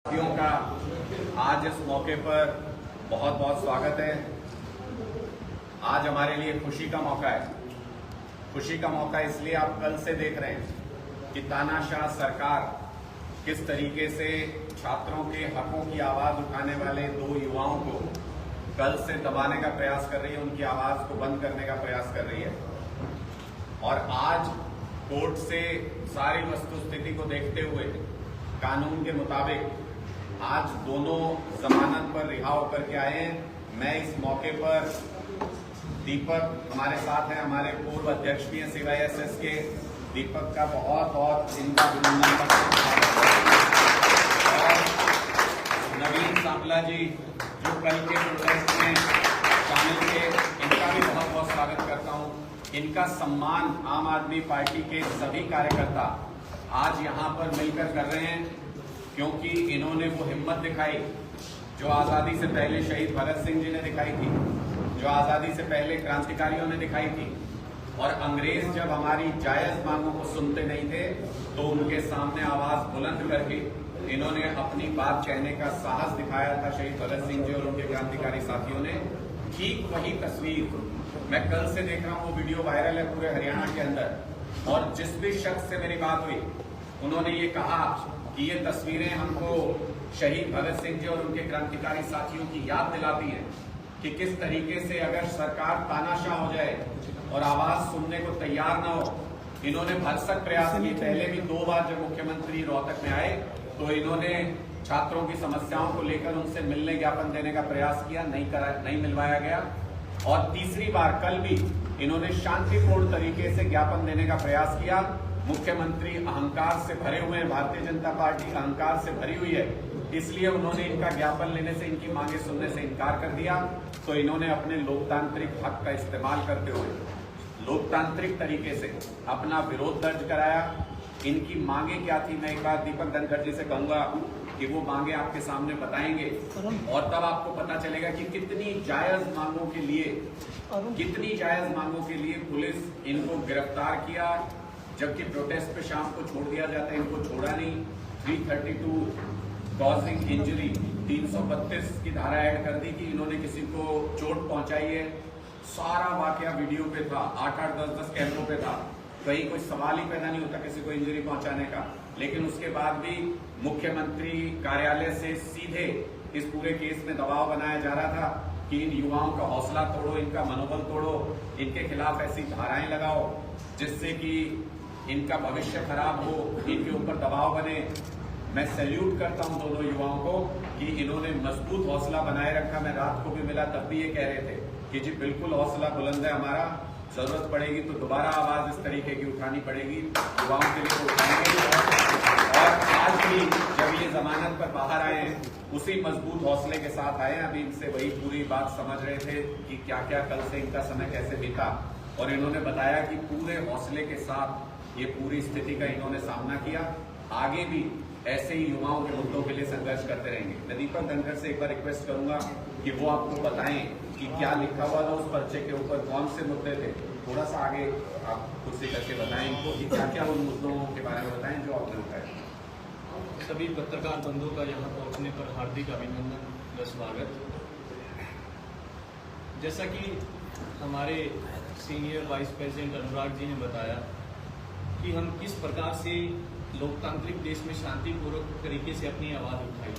साथियों का आज इस मौके पर बहुत बहुत स्वागत है। आज हमारे लिए खुशी का मौका है। खुशी का मौका इसलिए आप कल से देख रहे हैं कि तानाशाह सरकार किस तरीके से छात्रों के हकों की आवाज उठाने वाले दो युवाओं को कल से दबाने का प्रयास कर रही है, उनकी आवाज को बंद करने का प्रयास कर रही है। और आज कोर्ट से सारी वस्तुस्थिति को देखते हुए कानून के मुताबिक आज दोनों जमानत पर रिहा होकर के आए हैं। मैं इस मौके पर दीपक हमारे साथ हैं, हमारे पूर्व अध्यक्ष भी हैं CYSS के, दीपक का बहुत बहुत इनका अभिनंदन करता हूं। और नवीन सांपला जी जो कल के प्रोटेस्ट में शामिल थे, इनका भी बहुत बहुत स्वागत करता हूं। इनका सम्मान आम आदमी पार्टी के सभी कार्यकर्ता आज यहां पर मिलकर कर रहे हैं, क्योंकि इन्होंने वो हिम्मत दिखाई जो आजादी से पहले शहीद भगत सिंह जी ने दिखाई थी, जो आजादी से पहले क्रांतिकारियों ने दिखाई थी। और अंग्रेज जब हमारी जायज मांगों को सुनते नहीं थे तो उनके सामने आवाज बुलंद करके इन्होंने अपनी बात कहने का साहस दिखाया था शहीद भगत सिंह जी और उनके क्रांतिकारी साथियों ने। ठीक वही तस्वीर मैं कल से देख रहा हूं, वो वीडियो वायरल है पूरे हरियाणा के अंदर। और जिस भी शख्स से मेरी बात हुई उन्होंने ये कहा कि ये तस्वीरें हमको शहीद भगत सिंह जी और उनके क्रांतिकारी साथियों की याद दिलाती हैं कि किस तरीके से अगर सरकार तानाशाह हो जाए और आवाज सुनने को तैयार ना हो। इन्होंने भरसक प्रयास किए। पहले भी 2 बार जब मुख्यमंत्री रोहतक में आए तो इन्होंने छात्रों की समस्याओं को लेकर उनसे मिलने ज्ञापन देने का प्रयास किया, नहीं मिलवाया गया। और तीसरी बार कल भी इन्होंने शांतिपूर्ण तरीके से ज्ञापन देने का प्रयास किया। मुख्यमंत्री अहंकार से भरे हुए हैं, भारतीय जनता पार्टी अहंकार से भरी हुई है, इसलिए उन्होंने इनका ज्ञापन लेने से, इनकी मांगे सुनने से इनकार कर दिया। तो इन्होंने अपने लोकतांत्रिक हक का इस्तेमाल करते हुए लोकतांत्रिक तरीके से अपना विरोध दर्ज कराया। इनकी मांगे क्या थी, मैं एक बार दीपक धनखड़ जी से कहूंगा कि वो मांगे आपके सामने बताएंगे और तब आपको पता चलेगा कि कितनी जायज मांगों के लिए पुलिस इनको गिरफ्तार किया, जबकि प्रोटेस्ट पे शाम को छोड़ दिया जाता है, इनको छोड़ा नहीं। 332 कॉजिंग इंजरी 332 की धारा ऐड कर दी कि इन्होंने किसी को चोट पहुंचाई है। सारा वाकया वीडियो पे था, 8-8, 10-10 कैमरों पे था। कहीं कोई सवाल ही पैदा नहीं होता किसी को इंजरी पहुंचाने का। लेकिन उसके बाद भी मुख्यमंत्री कार्यालय से सीधे इस पूरे केस में दबाव बनाया जा रहा था कि इन युवाओं का हौसला तोड़ो, इनका मनोबल तोड़ो, इनके खिलाफ ऐसी धाराएं लगाओ जिससे कि इनका भविष्य खराब हो, इनके ऊपर दबाव बने। मैं सैल्यूट करता हूं दोनों युवाओं को कि इन्होंने मजबूत हौसला बनाए रखा। मैं रात को भी मिला तब भी ये कह रहे थे कि जी बिल्कुल हौसला बुलंद है हमारा, जरूरत पड़ेगी तो दोबारा आवाज इस तरीके की उठानी पड़ेगी, युवाओं के लिए तो उठाएंगे। और आज भी जब ये जमानत पर बाहर आए हैं उसी मजबूत हौसले के साथ आए हैं। अभी इनसे वही पूरी बात समझ रहे थे कि क्या क्या कल से इनका समय कैसे बीता, और इन्होंने बताया कि पूरे हौसले के साथ ये पूरी स्थिति का इन्होंने सामना किया। आगे भी ऐसे ही युवाओं के मुद्दों के लिए संघर्ष करते रहेंगे। मैं दीपक धनखड़ से एक बार रिक्वेस्ट करूंगा कि वो आपको बताएं कि क्या लिखा हुआ था उस पर्चे के ऊपर, कौन से मुद्दे थे। थोड़ा सा आगे आप खुद से करके बताएं इनको कि क्या क्या उन मुद्दों के बारे में बताएं जो आपने उठाया। सभी पत्रकार बंधुओं का यहाँ पहुँचने पर हार्दिक अभिनंदन व स्वागत। जैसा कि हमारे senior vice president Anurag ji ने बताया कि हम किस प्रकार से लोकतांत्रिक देश में शांतिपूर्वक तरीके से अपनी आवाज़ उठाई।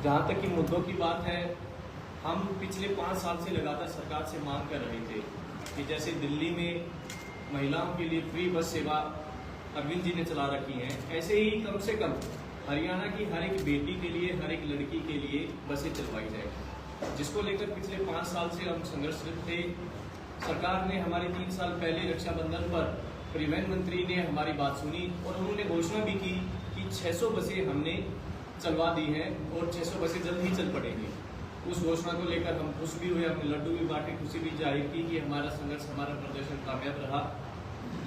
जहाँ तक कि मुद्दों की बात है, हम पिछले 5 साल से लगातार सरकार से मांग कर रहे थे कि जैसे दिल्ली में महिलाओं के लिए फ्री बस सेवा अरविंद जी ने चला रखी है, ऐसे ही कम से कम हरियाणा की हर एक बेटी के लिए, हर एक लड़की के लिए बसें चलवाई जाए, जिसको लेकर पिछले 5 साल से हम संघर्षरत थे। सरकार ने हमारे 3 साल पहले रक्षाबंधन पर परिवहन मंत्री ने हमारी बात सुनी और उन्होंने घोषणा भी की कि 600 बसें हमने चलवा दी हैं और 600 बसें जल्द ही चल पड़ेंगी। उस घोषणा को लेकर हम खुश भी हुए, हमने लड्डू भी बांटे, खुशी भी जाहिर की कि हमारा संघर्ष, हमारा प्रदर्शन कामयाब रहा।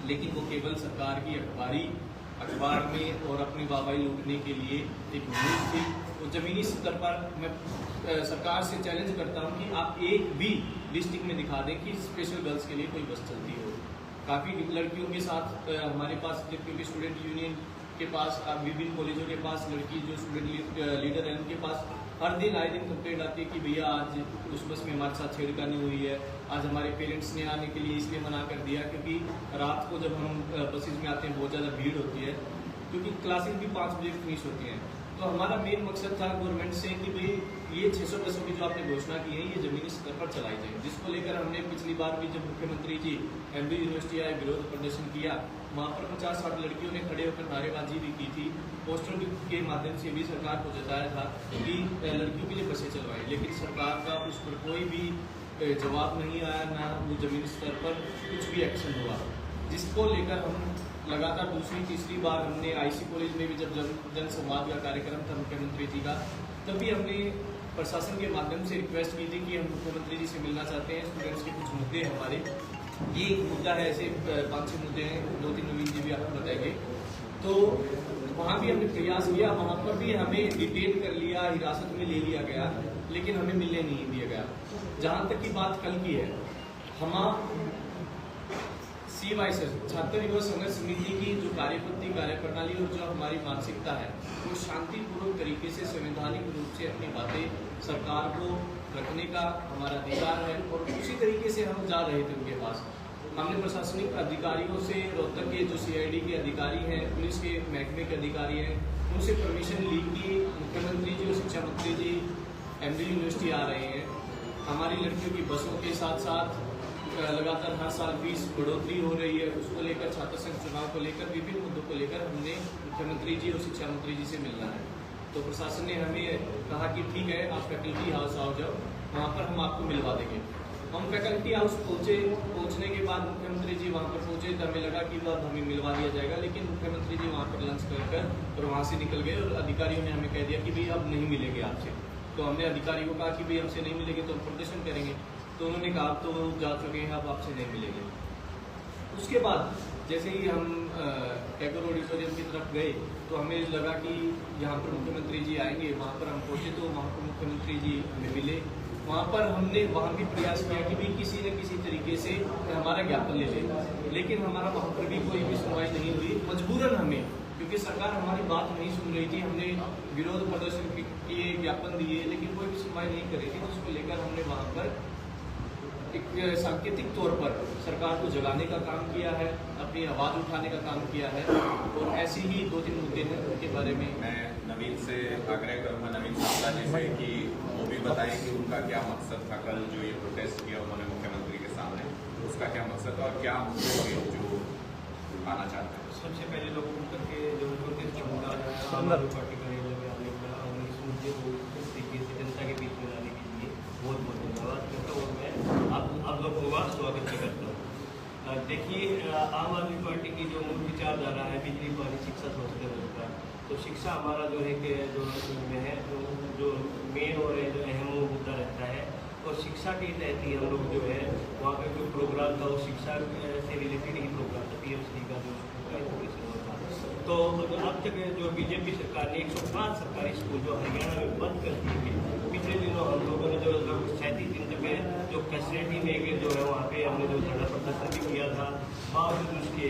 लेकिन वो केवल सरकार की अखबार में और अपनी वाहवाही लूटने के लिए एक न्यूज़ थी। तो जमीनी स्तर पर मैं सरकार से चैलेंज करता हूँ कि आप एक भी डिस्ट्रिक्ट में दिखा दें कि स्पेशल गर्ल्स के लिए कोई बस चलती हो। काफ़ी लड़कियों के साथ हमारे पास, क्योंकि स्टूडेंट यूनियन के पास, विभिन्न कॉलेजों के पास लड़की जो स्टूडेंट लीडर है उनके पास हर दिन आए दिन कंप्लेंट आती है कि भैया आज उस बस में हमारे साथ छेड़खानी हुई है, आज हमारे पेरेंट्स ने आने के लिए इसलिए मना कर दिया क्योंकि रात को जब हम बसेज में आते हैं बहुत ज़्यादा भीड़ होती है, क्योंकि क्लासेस भी 5 बजे फिनिश होती हैं। तो हमारा मेन मकसद था गवर्नमेंट से कि भाई ये 600 बसों की जो आपने घोषणा की है ये ज़मीनी स्तर पर चलाई जाए, जिसको लेकर हमने पिछली बार भी जब मुख्यमंत्री जी एमडी यूनिवर्सिटी आए विरोध प्रदर्शन किया, वहाँ पर 50-60 लड़कियों ने खड़े होकर नारेबाजी भी की थी। पोस्टर के माध्यम से भी सरकार को जताया था कि लड़कियों के लिए बसें चलवाएं, लेकिन सरकार का उस पर कोई भी जवाब नहीं आया, ना वो ज़मीनी स्तर पर कुछ भी एक्शन हुआ, जिसको लेकर हम लगातार दूसरी तीसरी बार हमने आईसी कॉलेज में भी जब जन संवाद का कार्यक्रम था मुख्यमंत्री जी का, तब भी हमने प्रशासन के माध्यम से रिक्वेस्ट की थी कि हम मुख्यमंत्री जी से मिलना चाहते हैं, स्टूडेंट्स के कुछ मुद्दे हैं हमारे, ये एक मुद्दा है, ऐसे 5-6 मुद्दे हैं, 2-3 नवीन जी भी आपको बताएंगे। तो वहाँ भी हमने प्रयास किया, वहाँ पर भी हमें डिटेन कर लिया, हिरासत में ले लिया गया, लेकिन हमें मिलने नहीं दिया गया। जहाँ तक की बात कल की है, हम CYSS छात्र दिवस संघर्ष समिति की जो कार्यपद्धति कार्यप्रणाली और जो हमारी मानसिकता है वो शांतिपूर्वक तरीके से संवैधानिक रूप से अपनी बातें सरकार को रखने का हमारा अधिकार है, और उसी तरीके से हम जा रहे थे उनके पास। हमने प्रशासनिक अधिकारियों से, रोहतक के जो CID के अधिकारी हैं, पुलिस के महकमे के अधिकारी हैं, उनसे परमिशन ली कि मुख्यमंत्री जी और शिक्षा मंत्री जी MD यूनिवर्सिटी आ रहे हैं। हमारी लड़कियों की बसों के साथ साथ लगातार हर साल फीस बढ़ोतरी हो रही है, उसको लेकर छात्र संघ चुनाव को लेकर विभिन्न मुद्दों को लेकर हमने मुख्यमंत्री जी और शिक्षा मंत्री जी से मिलना है। तो प्रशासन ने हमें कहा कि ठीक है, आप फैकल्टी हाउस आओ जाओ, वहाँ पर हम आपको मिलवा देंगे। हम फैकल्टी हाउस पहुँचने के बाद मुख्यमंत्री जी वहाँ पर पहुँचे तो हमें लगा कि अब हमें मिलवा दिया जाएगा, लेकिन मुख्यमंत्री जी वहाँ पर लंच कर और वहाँ से निकल गए, और अधिकारियों ने हमें कह दिया कि भाई अब नहीं मिलेंगे आपसे। तो हमने अधिकारियों को कहा कि भाई हमसे नहीं मिलेंगे तो हम प्रदर्शन करेंगे, तो उन्होंने कहा आप तो जा चुके हैं, अब आपसे नहीं मिलेंगे। उसके बाद जैसे ही हम टैगोर ऑडिटोरियम की तरफ गए तो हमें लगा कि यहाँ पर मुख्यमंत्री जी आएंगे, वहाँ पर हम पहुँचे तो वहाँ पर मुख्यमंत्री जी हमें मिले। वहाँ पर हमने वहाँ भी प्रयास किया कि भी किसी न किसी तरीके से हमारा ज्ञापन ले लें, लेकिन हमारा वहाँ पर भी कोई भी सुनवाई नहीं हुई। मजबूरन हमें, क्योंकि सरकार हमारी बात नहीं सुन रही थी, हमने विरोध प्रदर्शन किए, ज्ञापन दिए, लेकिन कोई भी सुनवाई नहीं कर रही थी, जिसको लेकर हमने वहाँ पर एक सांकेतिक तौर पर सरकार को जगाने का काम किया है, अपनी आवाज़ उठाने का काम किया है, और ऐसे ही 2-3 मुद्दे हैं उनके बारे में मैं नवीन से आग्रह करूँगा, नवीन शुक्ला जी से, कि वो भी बताएं कि उनका क्या मकसद था कल जो ये प्रोटेस्ट किया उन्होंने मुख्यमंत्री के सामने, उसका क्या मकसद था और क्या मुद्दे जो आना चाहते हैं। सबसे पहले लोगों के जो प्रोटेस्ट का मुद्दा है, आम आदमी पार्टी का इस मुद्दे को इस तरीके से जनता के बीच में लाने के लिए बहुत बहुत धन्यवाद करता हूँ। मैं आप लोगों का स्वागत भी करता हूँ। देखिए, आम आदमी पार्टी की जो मूल विचारधारा है बिजली पानी शिक्षा स्वास्थ्य रोजगार, तो शिक्षा हमारा जो है कि जो में है जो मेन और जो अहम मुद्दा रहता है, और शिक्षा के तहत ही हम लोग जो है वहाँ पे जो प्रोग्राम था वो शिक्षा से रिलेटेड ही प्रोग्राम था, PMC का जो एजुकेशन होता। तो अब तक जो बीजेपी सरकार ने 105 सरकारी स्कूल जो हरियाणा में बंद कर दिए थे। पिछले दिनों हम लोगों ने जो 37 दिन तक जो फैसिलिटी में जो है वहाँ पे हमने जो धरना प्रदर्शन भी किया था, बावजूद उसके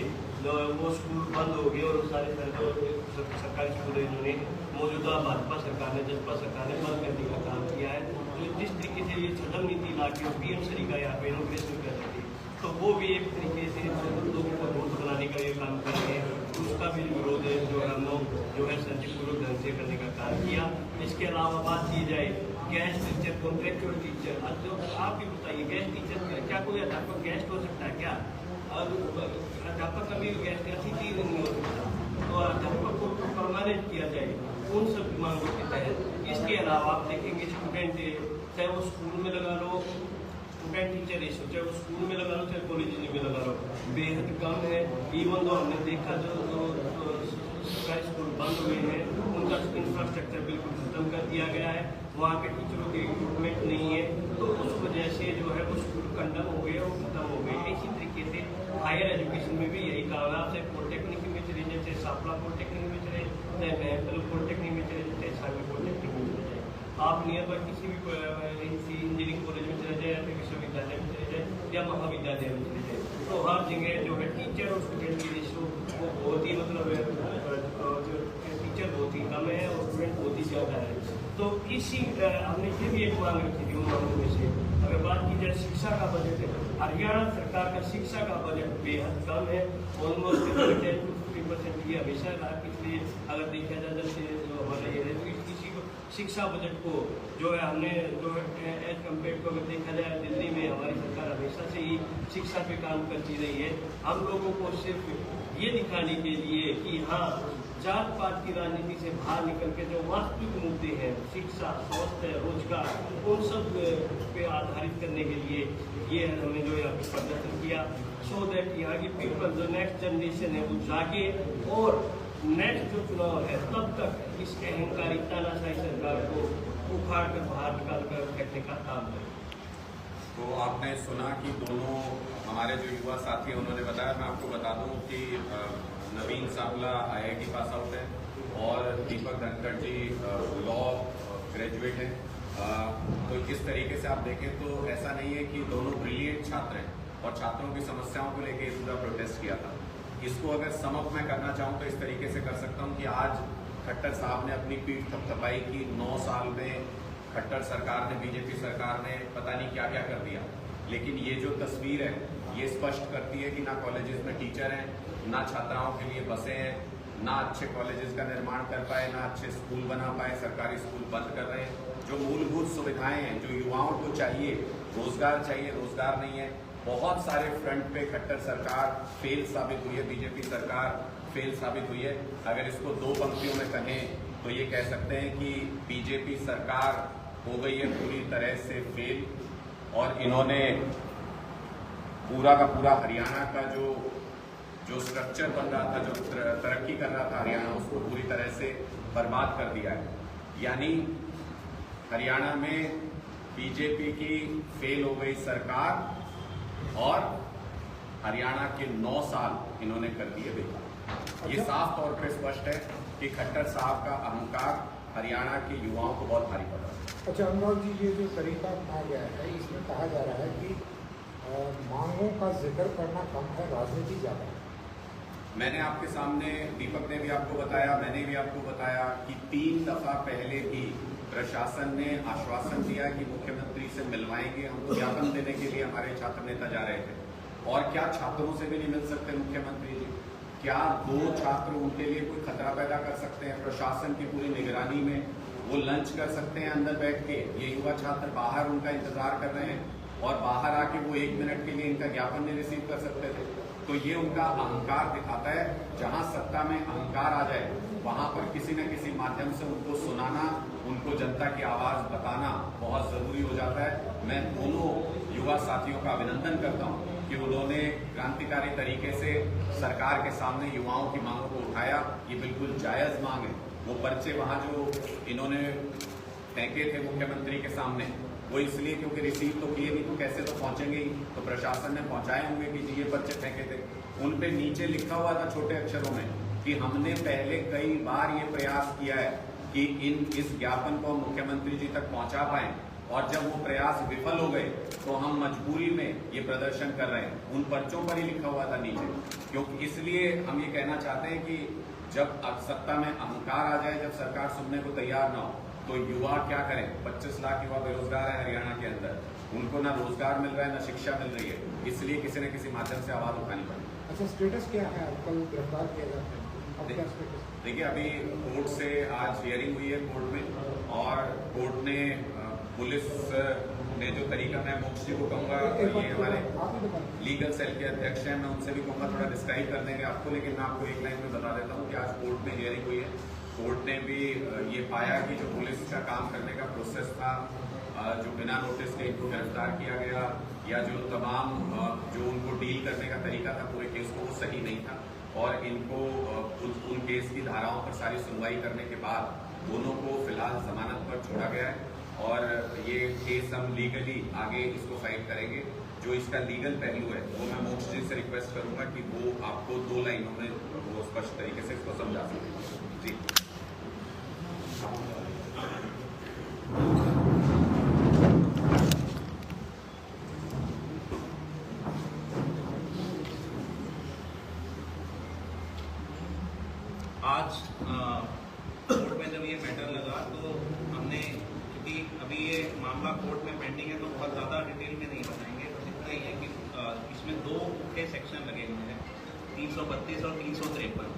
वो स्कूल बंद हो गए, और सारे जो सरकारी स्कूल इन्होंने मौजूदा भाजपा सरकार ने, जसपा सरकार ने बंद करने का काम किया है। तो जिस तरीके से ये छदम नीति ला के PM श्री का यहाँ पे इनोग्रेशन कर रही थी, तो वो भी एक तरीके से लोगों को वोट बनाने का ये काम कर रहे हैं, उसका भी विरोध है जो हम लोग जो है शांतिपूर्वक ढंग से करने का काम किया। इसके अलावा बात की जाए गेस्ट टीचर, कॉन्ट्रेक्चुअल टीचर, जो आप भी बताइए गेस्ट टीचर क्या कोई अध्यापक गेस्ट हो सकता है क्या? अध्यापक का भी गेस्ट अतिथि नहीं हो सकता, तो अध्यापक को परमानेंट किया जाए उन सब मांगों के तहत। इसके अलावा आप देखेंगे स्टूडेंट चाहे वो स्कूल में लगा लो, स्टूडेंट टीचर रेशो चाहे वो स्कूल में लगा लो चाहे कॉलेज में लगा लो, बेहद कम है। इवन तो हमने देखा जो सरकारी स्कूल बंद हुए हैं उनका इंफ्रास्ट्रक्चर बिल्कुल खत्म कर दिया गया है, वहाँ के टीचरों के इक्विपमेंट नहीं है, तो उस वजह से जो है वो स्कूल कंडम हो गए और खत्म हो गए। इसी तरीके से हायर एजुकेशन में भी यही काम है, आपसे पॉलिटेक्निक में चले जाए, चाहे सापला पॉलिटेक्निक में चले, चाहे पॉलिटेक्निक में चले जाए, चाहे सागर पॉलिटेक्निक में चले जाए, आप नियर बाय किसी भी इंजीनियरिंग कॉलेज में चले जाए, या फिर विश्वविद्यालय में चले जाए, या महाविद्यालय में चले जाए, तो हर जगह जो है टीचर और स्टूडेंट की रेशो वो बहुत ही मतलब जो टीचर बहुत ही कम है और स्टूडेंट बहुत ही ज़्यादा है। तो इसी हमने ये भी एक मांग रखी थी उन मांगों में से। अगर बात की जाए शिक्षा का बजट है, हरियाणा सरकार का शिक्षा का बजट बेहद कम है, ऑलमोस्ट 10% ये हमेशा रहा। इसलिए अगर देखा जाए जैसे जो हमारा ये है किसी को शिक्षा बजट को जो है हमने जो एज कम्पेयर को अगर देखा जाए दिल्ली में हमारी सरकार हमेशा से ही शिक्षा पे काम करती रही है। हम लोगों को सिर्फ ये दिखाने के लिए कि हाँ जात पात की राजनीति से बाहर निकल के जो वास्तविक मुद्दे हैं शिक्षा, स्वास्थ्य, रोजगार, उन सब पे आधारित करने के लिए ये हमने जो है प्रदर्शन किया, सो दैट यहाँ की पीपल जो नेक्स्ट जनरेशन है वो जागे और नेक्स्ट जो चुनाव है तब तक इस अहंकारी तानाशाही सरकार को उखाड़ कर बाहर निकाल कर फेंकने का काम करें। तो आपने सुना कि दोनों हमारे जो युवा साथी हैं उन्होंने बताया। मैं आपको बता दूं कि नवीन सांवला IIT पास आउट है और दीपक धनखड़ जी लॉ ग्रेजुएट हैं। तो इस तरीके से आप देखें तो ऐसा नहीं है कि दोनों ब्रिलियंट छात्र हैं और छात्रों की समस्याओं को लेकर पूरा प्रोटेस्ट किया था। इसको अगर समअप मैं करना चाहूँ तो इस तरीके से कर सकता हूँ कि आज खट्टर साहब ने अपनी पीठ थपथपाई की। 9 साल में खट्टर सरकार ने, बीजेपी सरकार ने पता नहीं क्या क्या कर दिया, लेकिन ये जो तस्वीर है ये स्पष्ट करती है कि ना कॉलेजेस में टीचर हैं, ना छात्राओं के लिए बसें हैं, ना अच्छे कॉलेजेस का निर्माण कर पाए, ना अच्छे स्कूल बना पाए, सरकारी स्कूल बंद कर रहे हैं। जो मूलभूत सुविधाएं हैं जो युवाओं को चाहिए, रोजगार चाहिए, रोजगार नहीं है। बहुत सारे फ्रंट पे खट्टर सरकार फेल साबित हुई है, बीजेपी सरकार फेल साबित हुई है। अगर इसको 2 पंक्तियों में कहें तो ये कह सकते हैं कि बीजेपी सरकार हो गई है पूरी तरह से फेल और इन्होंने पूरा का पूरा हरियाणा का जो स्ट्रक्चर बन रहा था, जो तरक्की कर रहा था हरियाणा, उसको पूरी तरह से बर्बाद कर दिया है। यानी हरियाणा में बीजेपी की फेल हो गई सरकार और हरियाणा के 9 साल इन्होंने कर दिए बेकार। ये साफ तौर पर स्पष्ट है कि खट्टर साहब का अहंकार हरियाणा के युवाओं को बहुत भारी पड़ रहा है। अच्छा अनुराग जी, ये जो तरीका अपनाया गया है इसमें कहा जा रहा है कि मांगों का जिक्र करना कम है, राजनीति ज़्यादा है। मैंने आपके सामने, दीपक ने भी आपको बताया, मैंने भी आपको बताया कि 3 दफा पहले भी प्रशासन ने आश्वासन दिया कि मुख्यमंत्री से मिलवाएंगे। हम ज्ञापन देने के लिए हमारे छात्र नेता जा रहे थे और क्या छात्रों से भी नहीं मिल सकते मुख्यमंत्री जी? क्या 2 छात्र उनके लिए कोई खतरा पैदा कर सकते हैं? प्रशासन की पूरी निगरानी में वो लंच कर सकते हैं अंदर बैठ के। ये युवा छात्र बाहर उनका इंतजार कर रहे हैं और बाहर आके वो 1 मिनट के लिए इनका ज्ञापन नहीं रिसीव कर सकते थे। तो ये उनका अहंकार दिखाता है। जहां सत्ता में अहंकार आ जाए वहां पर किसी न किसी माध्यम से उनको सुनाना, उनको जनता की आवाज बताना बहुत जरूरी हो जाता है। मैं दोनों युवा साथियों का अभिनंदन करता हूं कि उन्होंने क्रांतिकारी तरीके से सरकार के सामने युवाओं की मांगों को उठाया। ये बिल्कुल जायज मांग है। वो पर्चे वहां जो इन्होंने फेंके थे मुख्यमंत्री के सामने, वो इसलिए क्योंकि रिसीव तो किए नहीं तो कैसे तो पहुंचेंगे ही, तो प्रशासन ने पहुंचाए होंगे कि जी ये पर्चे फेंके थे। उन पे नीचे लिखा हुआ था छोटे अक्षरों में कि हमने पहले कई बार ये प्रयास किया है कि इस ज्ञापन को मुख्यमंत्री जी तक पहुंचा पाए और जब वो प्रयास विफल हो गए तो हम मजबूरी में ये प्रदर्शन कर रहे हैं। उन पर्चों पर ही लिखा हुआ था नीचे। क्योंकि इसलिए हम ये कहना चाहते हैं कि जब सत्ता में अहंकार आ जाए, जब सरकार सुनने को तैयार ना हो, तो युवा क्या करें? 25 लाख युवा बेरोजगार है हरियाणा के अंदर, उनको ना रोजगार मिल रहा है, ना शिक्षा मिल रही है। इसलिए किसी न किसी माध्यम से आवाज उठानी पड़ेगी। अच्छा, स्टेटस क्या है? कल गिरफ्तार किया जाता है, अब क्या स्टेटस? देखिए, अभी कोर्ट से आज हियरिंग हुई है कोर्ट में और कोर्ट ने पुलिस ने जो तरीका, मैं मोक्ष जी को कहूँगा, ये हमारे लीगल सेल के अध्यक्ष हैं, मैं उनसे भी कहूँगा थोड़ा डिस्क्राइब कर देंगे आपको, लेकिन मैं आपको एक लाइन में बता देता हूँ कि आज कोर्ट में हियरिंग हुई है। कोर्ट ने भी ये पाया कि जो पुलिस का काम करने का प्रोसेस था, जो बिना नोटिस के इनको गिरफ्तार किया गया या जो तमाम जो उनको डील करने का तरीका था पूरे केस को, वो सही नहीं था और इनको उन केस की धाराओं पर सारी सुनवाई करने के बाद दोनों को फिलहाल जमानत पर छोड़ा गया है और ये केस हम लीगली आगे इसको फाइट करेंगे। जो इसका लीगल पहलू है वो मैं मोक्ष जी से रिक्वेस्ट करूंगा कि वो आपको 2 लाइनों में वो स्पष्ट तरीके से इसको समझा सकें। जी, आज मामला कोर्ट में पेंडिंग है, तो बहुत ज़्यादा डिटेल में नहीं बताएंगे। बस इतना ही है कि इसमें 2 मुख्य सेक्शन लगे हुए हैं, 332 और 353,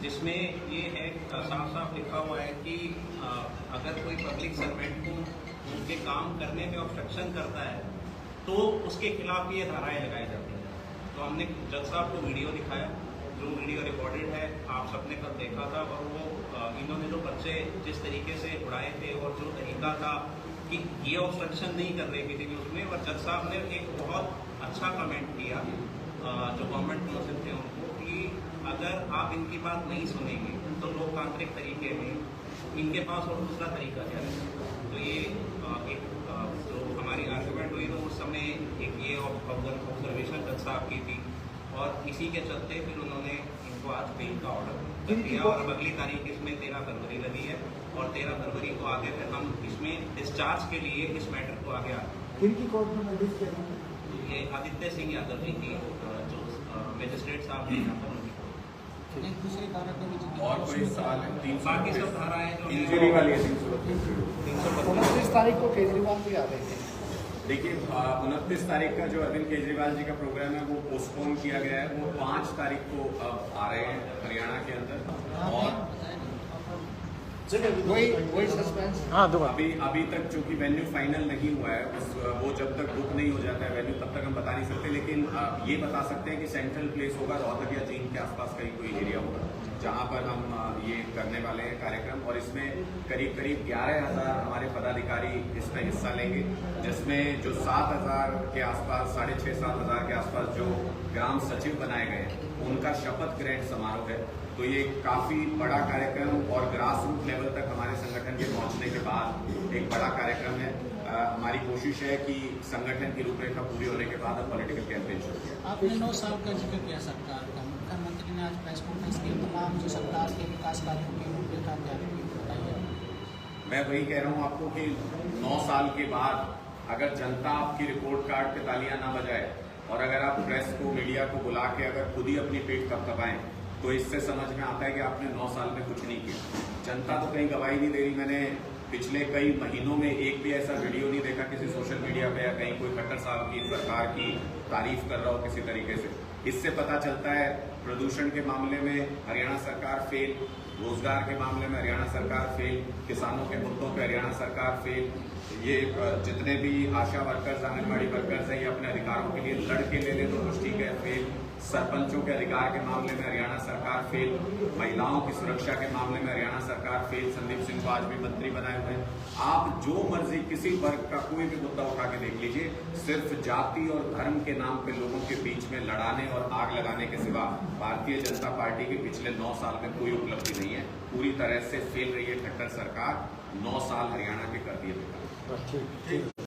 जिसमें ये है साफ साफ लिखा हुआ है कि अगर कोई पब्लिक सर्वेंट को उनके काम करने में ऑब्स्ट्रक्शन करता है तो उसके खिलाफ ये धाराएं लगाई जाती हैं। तो हमने जज साहब को वीडियो दिखाया, जो वीडियो रिकॉर्डेड है, आप सबने कल देखा था, और वो इन्होंने जो बच्चे जिस तरीके से उड़ाए थे और जो तरीका था कि ये ऑब्स्ट्रक्शन नहीं कर रहे किसी भी उसमें, और जज साहब ने एक बहुत अच्छा कमेंट किया जो गवर्नमेंट काउंसिल थे उनको, कि अगर आप इनकी बात नहीं सुनेंगे तो लोकतांत्रिक तरीके में इनके पास और दूसरा तरीका क्या है। तो ये एक जो हमारी आर्गूमेंट हुई तो उस समय एक ये ऑब्जर्वेशन जज साहब की थी, और इसी के चलते फिर उन्होंने इनको आज बेल का ऑर्डर दिया, और अब अगली तारीख इसमें 13 फरवरी लगी है, और 13 फरवरी को आगे फिर हम इसमें डिस्चार्ज के लिए इस मैटर को आगे आते किनकी कोर्ट में नोटिस किया था? हैं। ये आदित्य सिंह यादव जी की जो मजिस्ट्रेट साहब हैं यहाँ पर, उनकी और कोई सवाल है? बाकी सब धाराएं जो हैं इंजरी वाली है 29 तारीख को केजरीवाल भी आ रहे थे। देखिए 29 तारीख का जो अरविंद केजरीवाल जी का प्रोग्राम है वो पोस्टपोन किया गया है, वो 5 तारीख को अब आ रहे हैं हरियाणा के अंदर। और वही सस्पेंस। अभी तक चूंकि वेन्यू फाइनल नहीं हुआ है, वो जब तक बुक नहीं हो जाता है वेन्यू तब तक हम बता नहीं सकते, लेकिन ये बता सकते हैं कि सेंट्रल प्लेस होगा, रोहतक या जींद के आसपास कहीं कोई एरिया होगा जहां पर हम ये करने वाले हैं कार्यक्रम। और इसमें करीब 11,000 हमारे पदाधिकारी इसमें हिस्सा लेंगे, जिसमें जो 7,000 के आसपास, 6,500-7,000 के आसपास जो ग्राम सचिव बनाए गए हैं उनका शपथ ग्रहण समारोह है। तो ये काफी बड़ा कार्यक्रम और ग्रास रूट लेवल तक हमारे संगठन के पहुंचने के बाद एक बड़ा कार्यक्रम है। हमारी कोशिश है कि संगठन की रूपरेखा पूरी होने के बाद हम पॉलिटिकल कैंपेन शुरू किया। आपने 9 साल का जिक्र किया सरकार का, मुख्यमंत्री ने आज प्रेस कॉन्फ्रेंस की तमाम जो सरकार के विकास कार्यों की रूपरेखा तैयार की, बताइए। मैं वही कह रहा हूँ आपको कि 9 साल के बाद अगर जनता आपकी रिपोर्ट कार्ड पे तालियां ना बजाए, और अगर आप प्रेस को, मीडिया को बुला के अगर खुद ही अपनी पेट थपथपाएं, तो इससे समझ में आता है कि आपने 9 साल में कुछ नहीं किया। जनता तो कहीं गवाही नहीं दे रही। मैंने पिछले कई महीनों में एक भी ऐसा वीडियो नहीं देखा किसी सोशल मीडिया पे या कहीं कोई खट्टर साहब की सरकार की तारीफ कर रहा हो किसी तरीके से। इससे पता चलता है प्रदूषण के मामले में हरियाणा सरकार फेल, रोजगार के मामले में हरियाणा सरकार फेल, किसानों के मुद्दों पे हरियाणा सरकार फेल, ये जितने भी आशा वर्कर्स, आंगनबाड़ी वर्कर्स हैं, ये अपने अधिकारों के लिए लड़ के ले तो कुछ ठीक है, फेल। सरपंचों के अधिकार के मामले में हरियाणा सरकार फेल, महिलाओं की सुरक्षा के मामले में हरियाणा सरकार फेल। संदीप सिंह को आज भी मंत्री बनाए हुए हैं। आप जो मर्जी किसी वर्ग का कोई भी मुद्दा उठा के देख लीजिए, सिर्फ जाति और धर्म के नाम पे लोगों के बीच में लड़ाने और आग लगाने के सिवा भारतीय जनता पार्टी के पिछले 9 साल में कोई उपलब्धि नहीं है। पूरी तरह से फेल रही है खट्टर सरकार। 9 साल हरियाणा के कर दिए बेकार।